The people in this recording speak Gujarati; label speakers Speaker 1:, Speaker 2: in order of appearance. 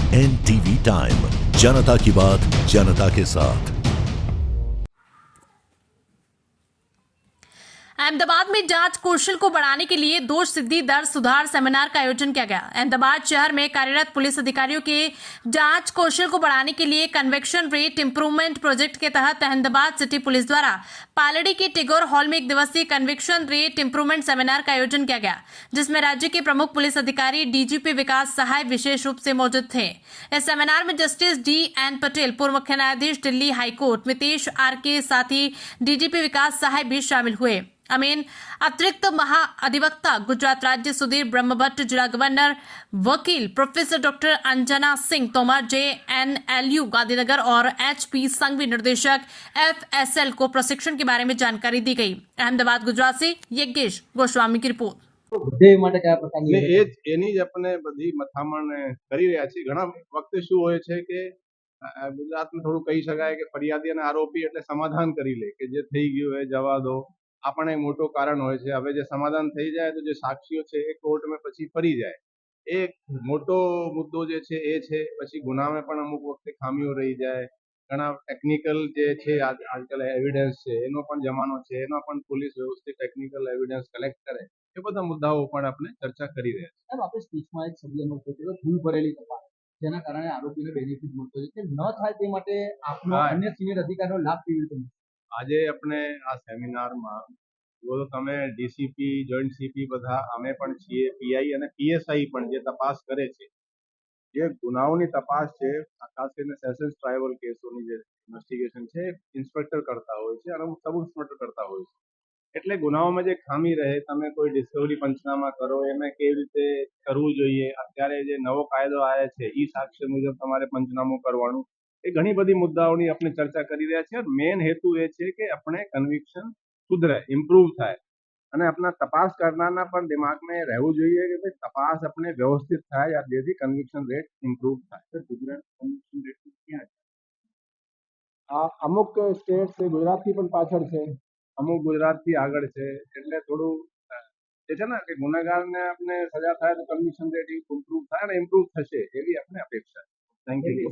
Speaker 1: NTV टाइम, जनता की बात जनता के साथ।
Speaker 2: अहमदाबाद में जांच कौशल को बढ़ाने के लिए दोष सिद्धि दर सुधार सेमिनार का आयोजन किया गया। अहमदाबाद शहर में कार्यरत पुलिस अधिकारियों के जांच कौशल को बढ़ाने के लिए कन्वेक्शन रेट इंप्रूवमेंट प्रोजेक्ट के तहत अहमदाबाद सिटी पुलिस द्वारा पालड़ी के टेगोर हॉल में 1 दिवसीय कन्वेक्शन रेट इंप्रूवमेंट सेमिनार का आयोजन किया गया, जिसमें राज्य के प्रमुख पुलिस अधिकारी डीजीपी विकास सहाय विशेष रूप से मौजूद थे। इस सेमिनार में जस्टिस DN पटेल, पूर्व मुख्य न्यायाधीश दिल्ली हाईकोर्ट मितेश RK, साथ ही डीजीपी विकास सहाय भी शामिल हुए। अमीन अतिरिक्त महाअधिवक्ता गुजरात राज्य सुधीर ब्रह्मभट्ट, जिला गवर्नर वकील professor doctor Anjana Singh Tomar, JNLU Gandhinagar और HP संघवी निर्देशक FSL को प्रशिक्षण के बारे में जानकारी दी गई। अहमदाबाद गुजरात से यज्ञेश गोस्वामी की रिपोर्ट।
Speaker 3: એની જ આપણે બધી મથામણ કરી રહ્યા છીએ। ઘણા વખતે શું હોય છે કે ગુજરાતમાં થોડું કહી શકાય કે ફરિયાદી અને આરોપી એટલે સમાધાન કરી લે કે જે થઈ ગયું હોય જવા દો, આ પણ એક મોટું કારણ હોય છે। હવે જે સમાધાન થઈ જાય તો જે સાક્ષીઓ છે એ કોર્ટમાં પછી ફરી જાય, એ મોટો મુદ્દો જે છે એ છે। પછી ગુનામાં પણ અમુક વખતે ખામીઓ રહી જાય। ઘણા ટેકનિકલ જે છે આજકાલ એવિડન્સ છે એનો પણ જમાનો છે, એનો પણ પોલીસ વ્યવસ્થિત ટેકનિકલ એવિડન્સ કલેક્ટ કરે, એ બધા મુદ્દાઓ પણ આપણે ચર્ચા કરી રહ્યા છીએ।
Speaker 4: સાહેબ, આપણે સ્પીચમાં એક શબ્દનો ઉપયોગ કર્યો, ભૂલ ભરેલી તપાસ, જેના કારણે આરોપીને બેનિફિટ મળતો છે, કે ન થાય તે માટે આપનો અન્ય સિનિયર અધિકારીનો લાભ કેવી રીતે મળશે?
Speaker 3: આજે આપણે આ સેમિનારમાં જો તમે DCP, જોઈન્ટ CP બધા અમે પણ છીએ, PI અને PSI પણ જે તપાસ કરે છે, જે ગુનાઓની તપાસ છે, ખાસ કરીને સેશન્સ ટ્રાયબલ કેસોની જે ઇન્વેસ્ટિગેશન છે ઇન્સ્પેક્ટર કરતા હોય છે અને સબ ઇન્સ્પેક્ટર કરતા હોય છે। એટલે ગુનાઓમાં જે ખામી રહે, તમે કોઈ ડિસ્કવરી પંચનામા કરો, એમાં કેવી રીતે કરવું જોઈએ, અત્યારે જે નવો કાયદો આવ્યો છે ઈ સાક્ષ્ય મુજબ તમારે પંચનામું કરવાનું, એ ઘણી બધી મુદ્દાઓની આપણે ચર્ચા કરી રહ્યા છીએ। મેઇન હેતુ એ છે કે આપણે કન્વિક્શન સુધરે, ઇમ્પ્રૂવ થાય અને આપણા તપાસ કરનારના પણ દિમાગમાં રહેવું જોઈએ કે ભાઈ તપાસ આપણે વ્યવસ્થિત થાય, જેથી કન્વિક્શન રેટ ઇમ્પ્રૂવ થાય। તો ગુજરાત કન્વિક્શન રેટ ક્યાં છે? અમુક સ્ટેટ છે ગુજરાતથી પણ પાછળ છે, અમુક ગુજરાતથી આગળ છે। એટલે થોડું જે છે ને કે ગુનેગારને આપણે સજા થાય તો કન્વિક્શન રેટ ઇમ્પ્રૂવ થાય અને ઇમ્પ્રૂવ થશે એવી આપણે અપેક્ષા છે। Thank you.